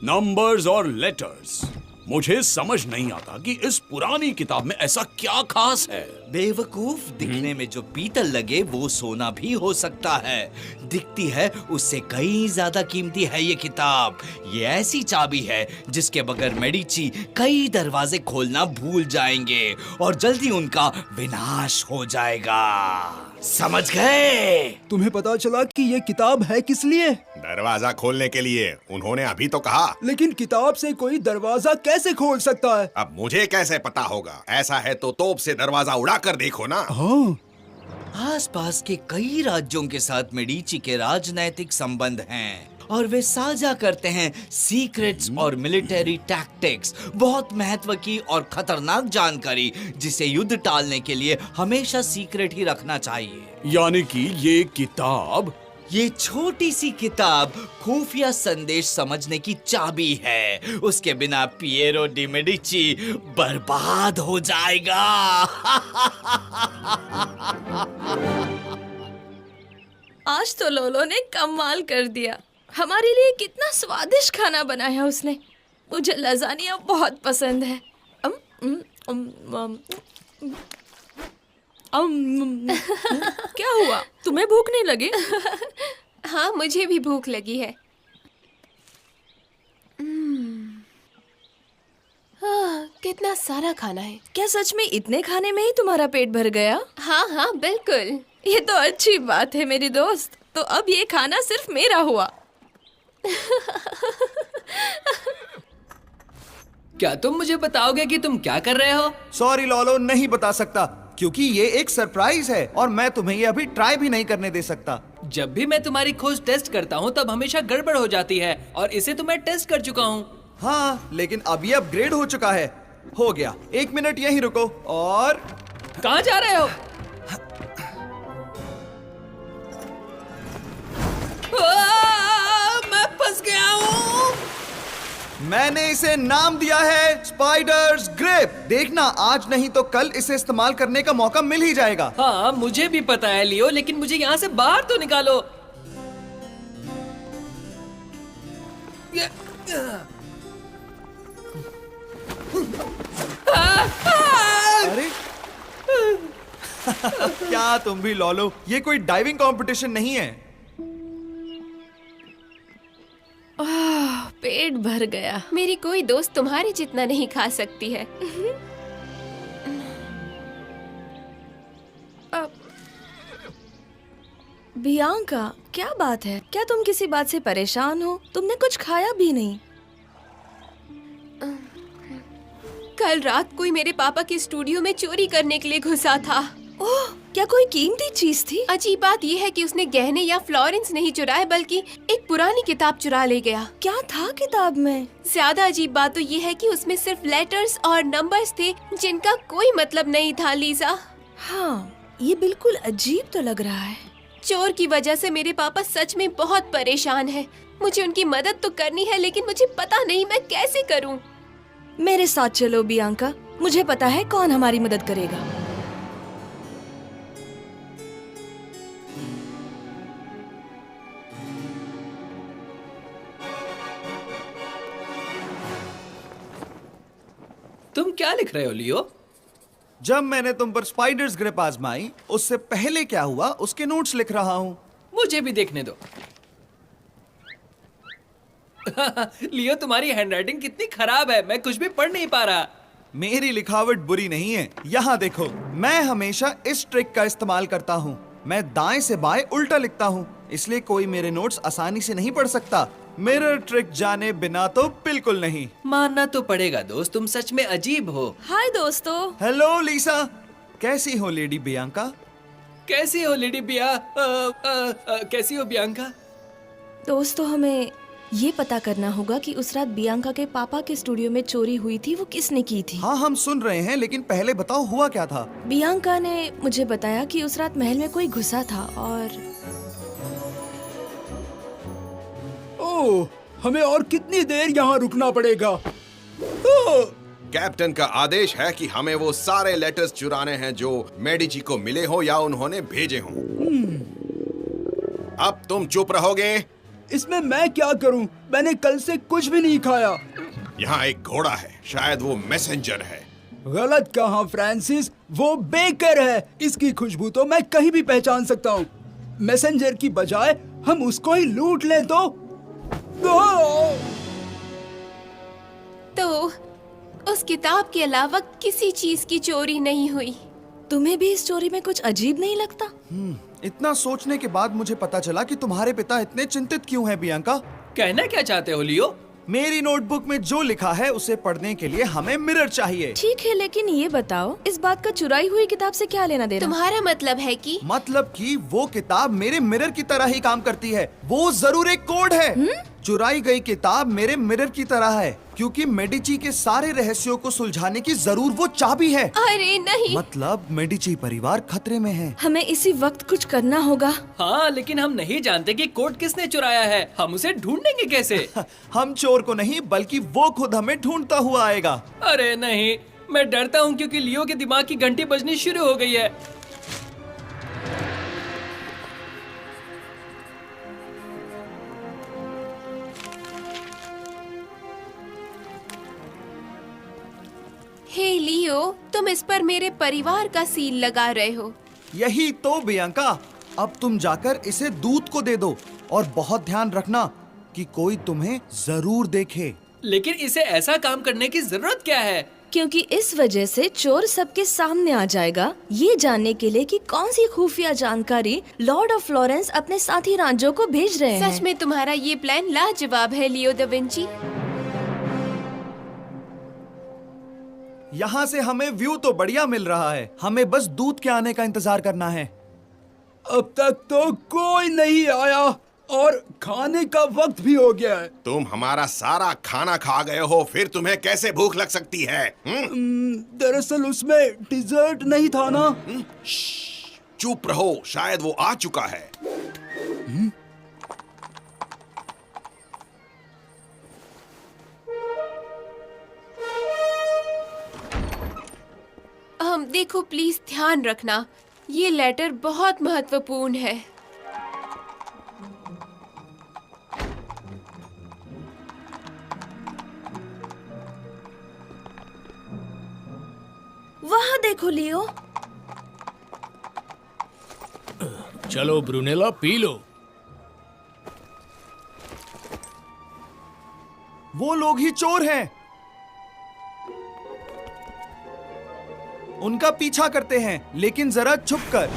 Numbers और letters, मुझे समझ नहीं आता कि इस पुरानी किताब में ऐसा क्या खास है। बेवकूफ, दिखने में जो पीतल लगे वो सोना भी हो सकता है। दिखती है उससे कई ज्यादा कीमती है ये किताब। ये ऐसी चाबी है जिसके बगैर मेडिची कई दरवाजे खोलना भूल जाएंगे और जल्दी उनका विनाश हो जाएगा। समझ गए? तुम्हें पता चला कि ये किताब है किस लिए? दरवाजा खोलने के लिए। उन्होंने अभी तो कहा। लेकिन किताब से कोई दरवाजा कैसे खोल सकता है? अब मुझे कैसे पता होगा? ऐसा है तो तोप से दरवाजा उड़ा कर देखो ना। हाँ। आसपास के कई राज्यों के साथ मेडिची के राजनैतिक संबंध हैं और वे साझा करते हैं सीक्रेट्स और मिलिट्री टैक्टिक्स, बहुत महत्व की और खतरनाक जानकारी जिसे युद्ध टालने के लिए हमेशा सीक्रेट ही रखना चाहिए। यानी कि ये किताब, ये छोटी सी किताब खुफिया संदेश समझने की चाबी है। उसके बिना पिएरो डी मेडिची बर्बाद हो जाएगा। आज तो लोलो ने कमाल कर दिया। हमारे लिए कितना स्वादिष्ट खाना बनाया उसने। मुझे लजानिया बहुत पसंद है। क्या हुआ? तुम्हें भूख नहीं लगी? हाँ, मुझे भी भूख लगी है। कितना सारा खाना है। क्या सच में इतने खाने में ही तुम्हारा पेट भर गया? हाँ हाँ बिल्कुल। ये तो अच्छी बात है मेरी दोस्त। तो अब ये खाना सिर्फ मेरा हुआ। क्या तुम मुझे बताओगे कि तुम क्या कर रहे हो? सॉरी लोलो, नहीं बता सकता क्योंकि ये एक सरप्राइज है और मैं तुम्हें ये अभी ट्राई भी नहीं करने दे सकता। जब भी मैं तुम्हारी खोज टेस्ट करता हूँ तब हमेशा गड़बड़ हो जाती है और इसे तो मैं टेस्ट कर चुका हूँ। हाँ, लेकिन अब ये अपग्रेड हो चुका है। हो गया। 1 मिनट यहीं रुको। और कहाँ जा रहे हो? मैं फंस गया हूँ। मैंने इसे नाम दिया है स्पाइडर्स ग्रिप। देखना, आज नहीं तो कल इसे इस्तेमाल करने का मौका मिल ही जाएगा। हाँ, मुझे भी पता है लियो, लेकिन मुझे यहाँ से बाहर तो निकालो। अरे क्या तुम भी लोलो? ये कोई डाइविंग कंपटीशन नहीं है। पेट भर गया। मेरी कोई दोस्त तुम्हारे जितना नहीं खा सकती है। बियांका, क्या बात है? क्या तुम किसी बात से परेशान हो? तुमने कुछ खाया भी नहीं। कल रात कोई मेरे पापा के स्टूडियो में चोरी करने के लिए घुसा था। ओह, क्या कोई कीमती चीज थी? अजीब बात यह है कि उसने गहने या फ्लोरेंस नहीं चुराए बल्कि एक पुरानी किताब चुरा ले गया। क्या था किताब में? ज्यादा अजीब बात तो ये है कि उसमें सिर्फ लेटर्स और नंबर्स थे जिनका कोई मतलब नहीं था। लीजा, हाँ, ये बिल्कुल अजीब तो लग रहा है। चोर की वजह से मेरे पापा सच में बहुत परेशान है। मुझे उनकी मदद तो करनी है लेकिन मुझे पता नहीं मैं कैसे करूं। मेरे साथ चलो बियांका, मुझे पता है कौन हमारी मदद करेगा। तुम क्या लिख रहे हो लियो? जब मैंने तुम पर स्पाइडर्स ग्रिप आजमाई उससे पहले क्या हुआ उसके नोट्स लिख रहा हूँ। मुझे भी देखने दो। लियो, तुम्हारी हैंडराइटिंग कितनी खराब है, मैं कुछ भी पढ़ नहीं पा रहा। मेरी लिखावट बुरी नहीं है। यहाँ देखो, मैं हमेशा इस ट्रिक का इस्तेमाल करता हूँ। मैं दाएं से बाएं उल्टा लिखता हूँ, इसलिए कोई मेरे नोट्स आसानी से नहीं पढ़ सकता। मिरर ट्रिक जाने बिना तो बिल्कुल नहीं। मानना तो पड़ेगा दोस्त, तुम सच में अजीब हो। हाय दोस्तों। हेलो लीसा, कैसी हो लेडी बियांका? कैसी हो लेडी बिया? कैसी हो बियांका? दोस्तों, हमें ये पता करना होगा कि उस रात बियांका के पापा के स्टूडियो में चोरी हुई थी, वो किसने की थी? हाँ, हम सुन रहे हैं, लेकिन पहले बताओ हुआ क्या था? बियांका ने मुझे बताया कि उस रात महल में कोई घुसा था और ओह, हमें और कितनी देर यहाँ रुकना पड़ेगा? ओह, कैप्टन का आदेश है कि हमें वो सारे लेटर्स चुराने हैं जो मेडिची को मिले हो या उन्होंने भेजे हो। अब तुम चुप रहोगे? इसमें मैं क्या करूं? मैंने कल से कुछ भी नहीं खाया। यहाँ एक घोड़ा है, शायद वो मैसेंजर है। गलत कहा फ्रांसिस, वो बेकर है। इसकी खुशबू तो मैं कहीं भी पहचान सकता हूँ। मैसेंजर की बजाय हम उसको ही लूट लें तो उस किताब के अलावा किसी चीज की चोरी नहीं हुई। तुम्हें भी इस चोरी में कुछ अजीब नहीं लगता? इतना सोचने के बाद मुझे पता चला कि तुम्हारे पिता इतने चिंतित क्यों हैं, बियांका। कहना क्या चाहते हो लियो? मेरी नोटबुक में जो लिखा है उसे पढ़ने के लिए हमें मिरर चाहिए। ठीक है, लेकिन ये बताओ, इस बात का चुराई हुई किताब से क्या लेना देना? तुम्हारा मतलब है कि वो किताब मेरे मिरर की तरह ही काम करती है। वो जरूर एक कोड है। चुराई गई किताब मेरे मिरर की तरह है, क्योंकि मेडिची के सारे रहस्यों को सुलझाने की जरूर वो चाबी है। अरे नहीं। मतलब मेडिची परिवार खतरे में है। हमें इसी वक्त कुछ करना होगा। हाँ, लेकिन हम नहीं जानते कि कोड किसने चुराया है। हम उसे ढूंढेंगे कैसे? हम चोर को नहीं, बल्कि वो खुद हमें ढूंढता हुआ आएगा। अरे नहीं, मैं डरता हूँ क्योंकि लियो के दिमाग की घंटी बजनी शुरू हो गई है। हे लियो, तुम इस पर मेरे परिवार का सील लगा रहे हो। यही तो बियांका, अब तुम जाकर इसे दूत को दे दो और बहुत ध्यान रखना कि कोई तुम्हें जरूर देखे। लेकिन इसे ऐसा काम करने की जरूरत क्या है? क्योंकि इस वजह से चोर सबके सामने आ जाएगा, ये जानने के लिए कि कौन सी खुफिया जानकारी लॉर्ड ऑफ फ्लोरेंस अपने साथी रांझों को भेज रहे हैं। सच में तुम्हारा ये प्लान लाजवाब है लियो दा विंची। यहाँ से हमें व्यू तो बढ़िया मिल रहा है, हमें बस दूत के आने का इंतजार करना है। अब तक तो कोई नहीं आया और खाने का वक्त भी हो गया है। तुम हमारा सारा खाना खा गए हो, फिर तुम्हें कैसे भूख लग सकती है? दरअसल उसमें डिजर्ट नहीं था ना। चुप रहो, शायद वो आ चुका है। देखो, प्लीज ध्यान रखना, ये लेटर बहुत महत्वपूर्ण है। वहाँ देखो लियो। चलो ब्रूनेला, पी लो। वो लोग ही चोर हैं। उनका पीछा करते हैं, लेकिन जरा छुप कर।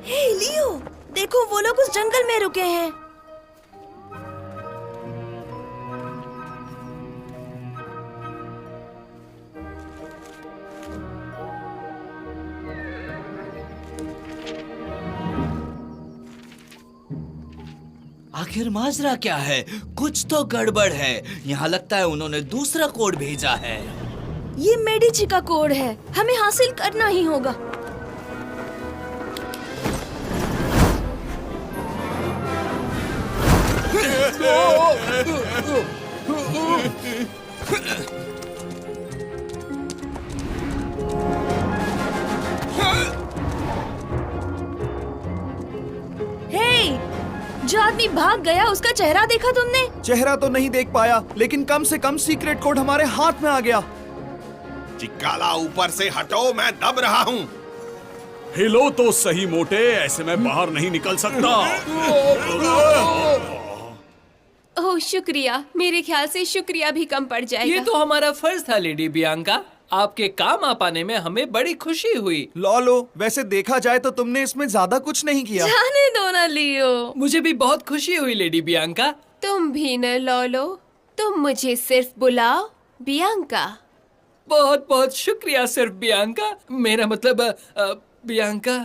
हे लियो, देखो वो लोग उस जंगल में रुके हैं। आखिर माजरा क्या है? कुछ तो गड़बड़ है। यहाँ लगता है उन्होंने दूसरा कोड भेजा है। ये मेडिची का कोड है, हमें हासिल करना ही होगा। जो आदमी भाग गया, उसका चेहरा देखा तुमने? चेहरा तो नहीं देख पाया, लेकिन कम से कम सीक्रेट कोड हमारे हाथ में आ गया। चिक्काला, ऊपर से हटो, मैं दब रहा हूँ। हिलो तो सही मोटे, ऐसे में बाहर नहीं निकल सकता। ओह शुक्रिया, मेरे ख्याल से शुक्रिया भी कम पड़ जाएगा। ये तो हमारा फर्ज था लेडी बियांका। आपके काम आ पाने में हमें बड़ी खुशी हुई। लॉलो, वैसे देखा जाए तो तुमने इसमें ज्यादा कुछ नहीं किया। जाने दो ना लियो। मुझे भी बहुत खुशी हुई लेडी बियांका। तुम भी न लॉलो, तुम मुझे सिर्फ बुलाओ बियांका। बहुत बहुत शुक्रिया सिर्फ बियांका, मेरा मतलब बियांका।